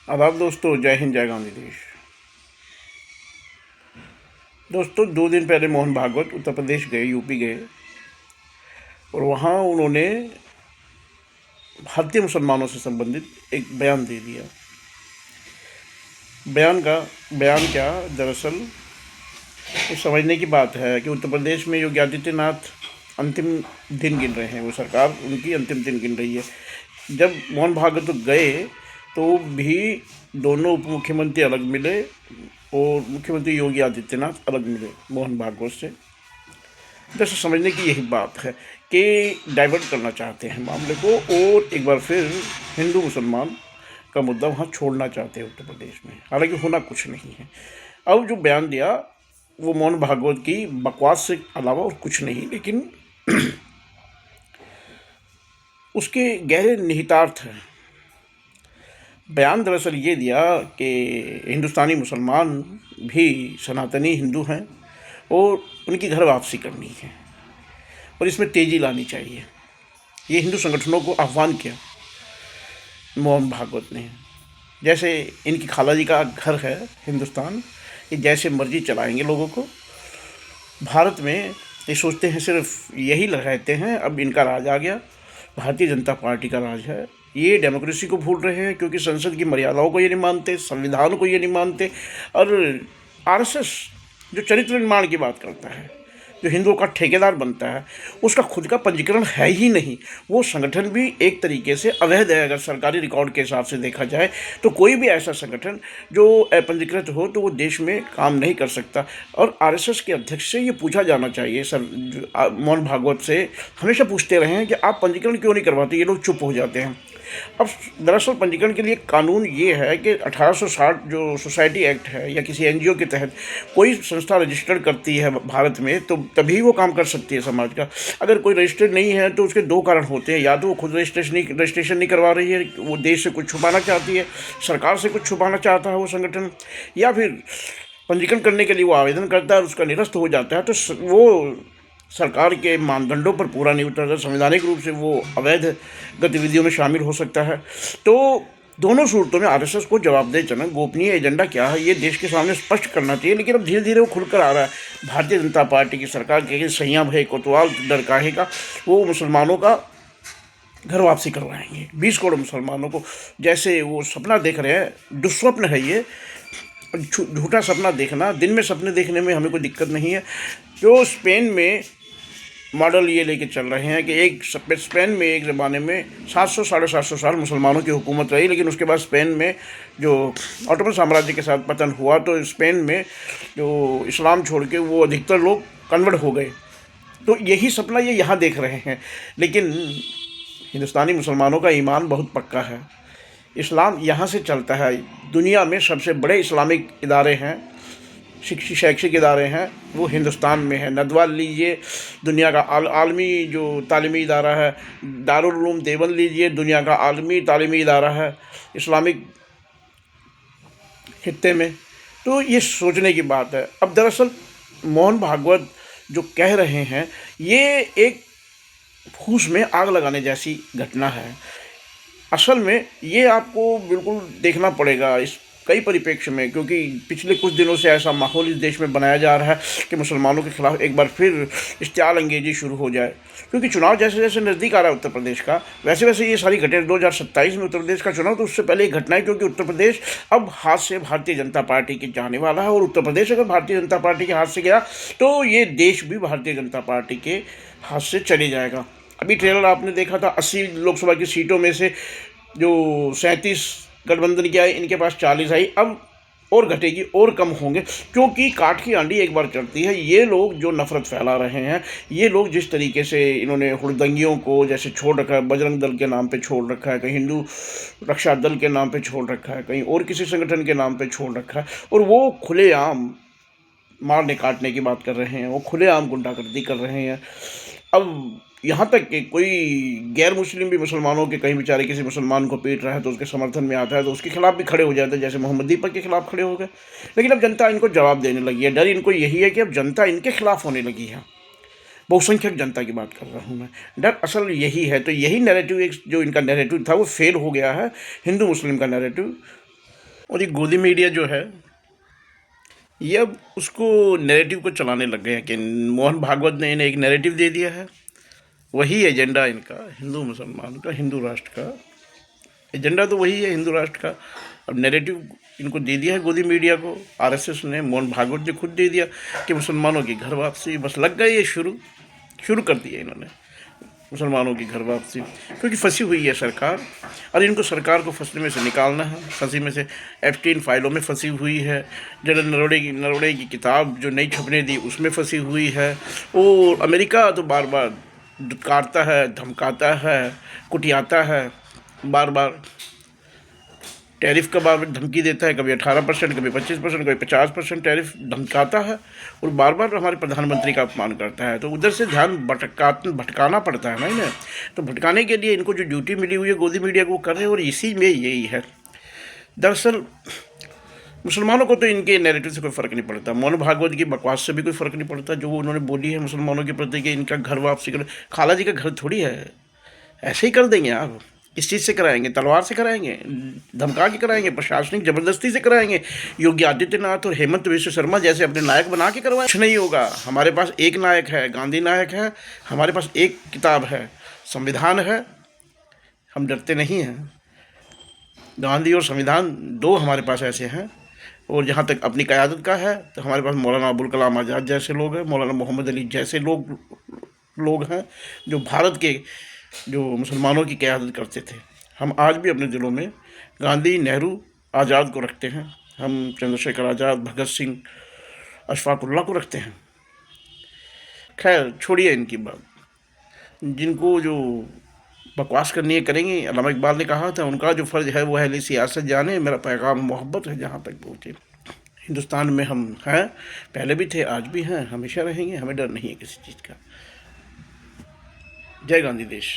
आदाब दोस्तों, जय हिंद, जय गांधी देश। दोस्तों, 2 दिन पहले मोहन भागवत उत्तर प्रदेश गए, यूपी गए, और वहाँ उन्होंने भारतीय मुसलमानों से संबंधित एक बयान दे दिया। बयान क्या, दरअसल ये समझने की बात है कि उत्तर प्रदेश में योगी आदित्यनाथ अंतिम दिन गिन रहे हैं, वो सरकार उनकी अंतिम दिन गिन रही है। जब मोहन भागवत गए तो भी दोनों उप मुख्यमंत्री अलग मिले और मुख्यमंत्री योगी आदित्यनाथ अलग मिले मोहन भागवत से। जैसे समझने की यही बात है कि डाइवर्ट करना चाहते हैं मामले को, और एक बार फिर हिंदू मुसलमान का मुद्दा वहाँ छोड़ना चाहते हैं उत्तर प्रदेश में। हालांकि होना कुछ नहीं है। अब जो बयान दिया वो मोहन भागवत की बकवास से अलावा और कुछ नहीं, लेकिन उसके गहरे निहितार्थ हैं। बयान दरअसल ये दिया कि हिंदुस्तानी मुसलमान भी सनातनी हिंदू हैं और उनकी घर वापसी करनी है और इसमें तेज़ी लानी चाहिए। ये हिंदू संगठनों को आह्वान किया मोहन भागवत ने। जैसे इनकी खाला जी का घर है हिंदुस्तान, ये जैसे मर्जी चलाएंगे लोगों को। भारत में ये सोचते हैं सिर्फ यही रहते हैं, अब इनका राज आ गया, भारतीय जनता पार्टी का राज है। ये डेमोक्रेसी को भूल रहे हैं क्योंकि संसद की मर्यादाओं को ये नहीं मानते, संविधान को ये नहीं मानते। और आरएसएस जो चरित्र निर्माण की बात करता है, जो हिंदुओं का ठेकेदार बनता है, उसका खुद का पंजीकरण है ही नहीं। वो संगठन भी एक तरीके से अवैध है। अगर सरकारी रिकॉर्ड के हिसाब से देखा जाए तो कोई भी ऐसा संगठन जो अपंजीकृत हो तो वो देश में काम नहीं कर सकता। और आरएसएस के अध्यक्ष से ये पूछा जाना चाहिए, सर मोहन भागवत से हमेशा पूछते रहे हैं कि आप पंजीकरण क्यों नहीं करवाते। ये लोग चुप हो जाते हैं। अब दरअसल पंजीकरण के लिए कानून ये है कि 1860 जो सोसाइटी एक्ट है या किसी एनजीओ के तहत कोई संस्था रजिस्टर्ड करती है भारत में तो तभी वो काम कर सकती है समाज का। अगर कोई रजिस्टर्ड नहीं है तो उसके 2 कारण होते हैं, या तो वो खुद रजिस्ट्रेशन नहीं करवा रही है, वो देश से कुछ छुपाना चाहती है, सरकार से कुछ छुपाना चाहता है वो संगठन, या फिर पंजीकरण करने के लिए वो आवेदन करता है और उसका निरस्त हो जाता है तो वो सरकार के मानदंडों पर पूरा नहीं उतरता, संवैधानिक रूप से वो अवैध गतिविधियों में शामिल हो सकता है। तो दोनों सूरतों में आरएसएस को जवाबदेहजनक गोपनीय एजेंडा क्या है ये देश के सामने स्पष्ट करना चाहिए। लेकिन अब धीरे धीरे वो खुलकर आ रहा है। भारतीय जनता पार्टी की सरकार के सैया भय कोतवाल डर काहे का, वो मुसलमानों का घर वापसी करवाएंगे 20 करोड़ मुसलमानों को। जैसे वो सपना देख रहे हैं, दुस्वप्न है ये, झूठा सपना देखना। दिन में सपने देखने में हमें कोई दिक्कत नहीं है। जो स्पेन में मॉडल ये लेके चल रहे हैं कि स्पेन में एक ज़माने में 700 साढ़े 700 साल मुसलमानों की हुकूमत रही, लेकिन उसके बाद स्पेन में जो ऑटोमन साम्राज्य के साथ पतन हुआ तो स्पेन में जो इस्लाम छोड़ के वो अधिकतर लोग कन्वर्ट हो गए। तो यही सपना ये यहाँ देख रहे हैं। लेकिन हिंदुस्तानी मुसलमानों का ईमान बहुत पक्का है। इस्लाम यहाँ से चलता है। दुनिया में सबसे बड़े इस्लामिक इदारे हैं, शैक्षिक इदारे हैं, वो हिंदुस्तान में है। नदवा लीजिए, दुनिया का आलमी जो तालीमी इदारा है। दारुल उलूम देवबंद लीजिए, दुनिया का आलमी तालीमी इदारा है इस्लामिक खित्ते में। तो ये सोचने की बात है। अब दरअसल मोहन भागवत जो कह रहे हैं ये एक फूस में आग लगाने जैसी घटना है। असल में ये आपको बिल्कुल देखना पड़ेगा इस कई परिप्रेक्ष्य में, क्योंकि पिछले कुछ दिनों से ऐसा माहौल इस देश में बनाया जा रहा है कि मुसलमानों के खिलाफ एक बार फिर इश्तियाल अंगेजी शुरू हो जाए। क्योंकि चुनाव जैसे जैसे नज़दीक आ रहा है उत्तर प्रदेश का, वैसे वैसे ये सारी घटनाएं 2027 में उत्तर प्रदेश का चुनाव, तो उससे पहले ये घटनाएं, क्योंकि उत्तर प्रदेश अब हाथ से भारतीय जनता पार्टी के जाने वाला है। और उत्तर प्रदेश अगर भारतीय जनता पार्टी के हाथ से गया तो ये देश भी भारतीय जनता पार्टी के हाथ से चले जाएगा। अभी ट्रेलर आपने देखा था, 80 लोकसभा की सीटों में से जो 37 गठबंधन की आई, इनके पास 40 आई। अब और घटेगी और कम होंगे, क्योंकि काठ की आंधी एक बार चढ़ती है। ये लोग जो नफरत फैला रहे हैं, ये लोग जिस तरीके से इन्होंने हुड़दंगियों को जैसे छोड़ रखा है, बजरंग दल के नाम पे छोड़ रखा है, कहीं हिंदू रक्षा दल के नाम पे छोड़ रखा है, कहीं और किसी संगठन के नाम पे छोड़ रखा है, और वो खुलेआम मारने काटने की बात कर रहे हैं, वो खुलेआम गुंडागर्दी कर रहे हैं। अब यहाँ तक कि कोई गैर मुस्लिम भी मुसलमानों के कहीं बेचारे किसी मुसलमान को पीट रहा है तो उसके समर्थन में आता है तो उसके खिलाफ भी खड़े हो जाते हैं, जैसे मोहम्मद दीपक के खिलाफ खड़े हो गए। लेकिन अब जनता इनको जवाब देने लगी है। डर इनको यही है कि अब जनता इनके खिलाफ होने लगी है। बहुसंख्यक जनता की बात कर रहा हूँ मैं। डर असल यही है। तो यही नैरेटिव, एक जो इनका नैरेटिव था वो फेल हो गया है, हिंदू मुस्लिम का नैरेटिव। और ये गोदी मीडिया जो है, ये अब उसको नैरेटिव को चलाने लग गए हैं कि मोहन भागवत ने इन्हें एक नैरेटिव दे दिया है। वही एजेंडा इनका, हिंदू मुसलमान का, हिंदू राष्ट्र का एजेंडा तो वही है, हिंदू राष्ट्र का। अब नैरेटिव इनको दे दिया है गोदी मीडिया को, आरएसएस ने, मोहन भागवत ने खुद दे दिया कि मुसलमानों की घर वापसी। बस लग गए ये शुरू कर दिया इन्होंने मुसलमानों की घर वापसी, क्योंकि फंसी हुई है सरकार और इनको सरकार को फंसने में से निकालना है। फंसी में से एप्स्टीन फाइलों में फंसी हुई है, जनरल नरोड़े की किताब जो नहीं छपने दी उसमें फंसी हुई है। और अमेरिका तो बार बार दुत्कारता है, धमकाता है, कुटियाता है, बार बार टैरिफ का बार धमकी देता है, कभी 18%, कभी 25%, कभी 50% टैरिफ धमकाता है और बार बार हमारे प्रधानमंत्री का अपमान करता है। तो उधर से ध्यान भटकाना पड़ता है ना इन्हें। तो भटकाने के लिए इनको जो ड्यूटी मिली हुई है गोदी मीडिया को कर रहे हैं, और इसी में यही है। दरअसल मुसलमानों को तो इनके नैरेटिव से कोई फ़र्क नहीं पड़ता, मोहन भागवत की बकवास से भी कोई फ़र्क नहीं पड़ता जो उन्होंने बोली है मुसलमानों के प्रति कि इनका घर वापसी करो। खाला जी का घर थोड़ी है, ऐसे ही कर देंगे आप। किस चीज़ से कराएंगे? तलवार से कराएंगे, धमका के कराएंगे, प्रशासनिक ज़बरदस्ती से कराएंगे, योगी आदित्यनाथ और हेमंत विश्व शर्मा जैसे अपने नायक बना के करवाएं? कुछ नहीं होगा। हमारे पास एक नायक है, गांधी नायक है। हमारे पास एक किताब है, संविधान है। हम डरते नहीं हैं। गांधी और संविधान दो हमारे पास ऐसे हैं। और जहाँ तक अपनी क़यादत का है तो हमारे पास मौलाना अबुल कलाम आज़ाद जैसे लोग हैं, मौलाना मोहम्मद अली जैसे लोग हैं जो भारत के जो मुसलमानों की क़यादत करते थे। हम आज भी अपने दिलों में गांधी, नेहरू, आज़ाद को रखते हैं। हम चंद्रशेखर आज़ाद, भगत सिंह, अशफाकुल्लाह को रखते हैं। खैर छोड़िए इनकी बात। जिनको जो बकवास करनी है करेंगे। अल्लामा इकबाल ने कहा था उनका जो फ़र्ज़ है वो अहले सियासत जाने, मेरा पैगाम मोहब्बत है जहाँ तक पहुँचे। हिंदुस्तान में हम हैं, पहले भी थे, आज भी हैं, हमेशा रहेंगे। हमें डर नहीं है किसी चीज़ का। जय गांधी देश।